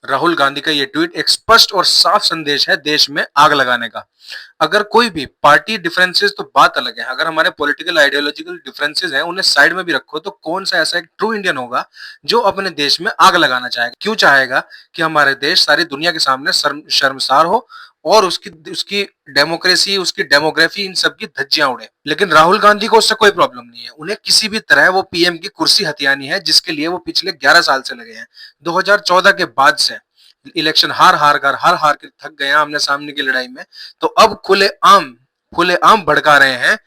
राहुल गांधी का ये ट्वीट एक स्पष्ट और साफ संदेश है देश में आग लगाने का। अगर कोई भी पार्टी डिफरेंसेस तो बात अलग है, अगर हमारे पॉलिटिकल आइडियोलॉजिकल डिफरेंसेस हैं उन्हें साइड में भी रखो तो कौन सा ऐसा एक ट्रू इंडियन होगा जो अपने देश में आग लगाना चाहेगा? क्यों चाहेगा कि हमारे देश सारी दुनिया के सामने शर्मसार हो और उसकी उसकी डेमोक्रेसी, उसकी डेमोग्राफी, इन सब की धज्जियां उड़े? लेकिन राहुल गांधी को उससे कोई प्रॉब्लम नहीं है। उन्हें किसी भी तरह वो पीएम की कुर्सी हथियानी है जिसके लिए वो पिछले 11 साल से लगे हैं। 2014 के बाद से इलेक्शन हार हार कर थक गए हैं आमने सामने की लड़ाई में। तो अब खुले आम भड़का रहे हैं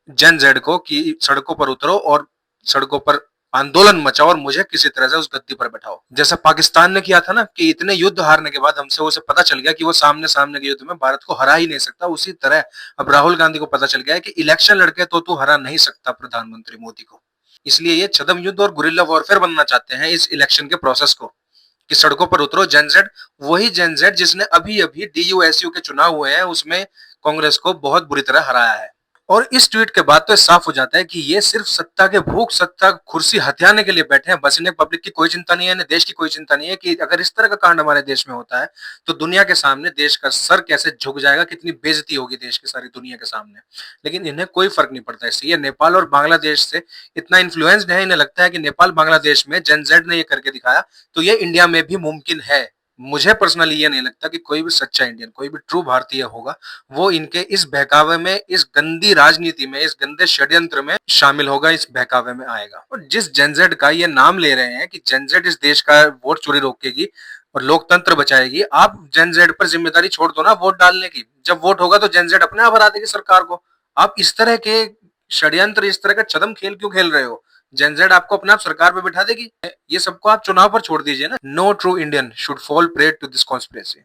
जन जेड को कि सड़कों पर उतरो और सड़कों पर आंदोलन मचाओ और मुझे किसी तरह से उस गद्दी पर बैठाओ। जैसा पाकिस्तान ने किया था ना कि इतने युद्ध हारने के बाद हमसे उसे पता चल गया कि वो सामने सामने के युद्ध में भारत को हरा ही नहीं सकता, उसी तरह अब राहुल गांधी को पता चल गया है कि इलेक्शन लड़के तो तू हरा नहीं सकता प्रधानमंत्री मोदी को। इसलिए ये छदम युद्ध और गुरिल्ला वॉरफेयर बनना चाहते हैं इस इलेक्शन के प्रोसेस को कि सड़कों पर उतरो जनजेड। वही जनजेड जिसने अभी अभी डीयूएसयू के चुनाव हुए हैं उसमें कांग्रेस को बहुत बुरी तरह हराया है। और इस ट्वीट के बाद तो साफ हो जाता है कि ये सिर्फ सत्ता के भूख, सत्ता कुर्सी हथियाने के लिए बैठे हैं। बस इन्हें पब्लिक की कोई चिंता नहीं है, इन्हें देश की कोई चिंता नहीं है कि अगर इस तरह का कांड हमारे देश में होता है तो दुनिया के सामने देश का सर कैसे झुक जाएगा, कितनी बेइज्जती होगी देश की सारी दुनिया के सामने। लेकिन इन्हें कोई फर्क नहीं पड़ता इससे। ये नेपाल और बांग्लादेश से इतना इन्फ्लुएंस्ड है, इन्हें लगता है कि नेपाल बांग्लादेश में जेन जेड ने ये करके दिखाया तो ये इंडिया में भी मुमकिन है। मुझे पर्सनली ये नहीं लगता कि कोई भी सच्चा इंडियन, कोई भी ट्रू भारतीय होगा वो इनके इस बहकावे में, इस गंदी राजनीति में, इस गंदे षड्यंत्र में शामिल होगा, इस बहकावे में आएगा। और जिस जेनजेड का ये नाम ले रहे हैं कि जेनजेड इस देश का वोट चोरी रोकेगी और लोकतंत्र बचाएगी, आप जेनजेड पर जिम्मेदारी छोड़ दो ना वोट डालने की। जब वोट होगा तो जेनजेड अपने आप हरा देगी सरकार को। आप इस तरह के षड्यंत्र, इस तरह का छदम खेल क्यों खेल रहे हो? जेनजेड आपको अपने आप सरकार पे बिठा देगी। ये सबको आप चुनाव पर छोड़ दीजिए ना। No true Indian should fall prey to this conspiracy.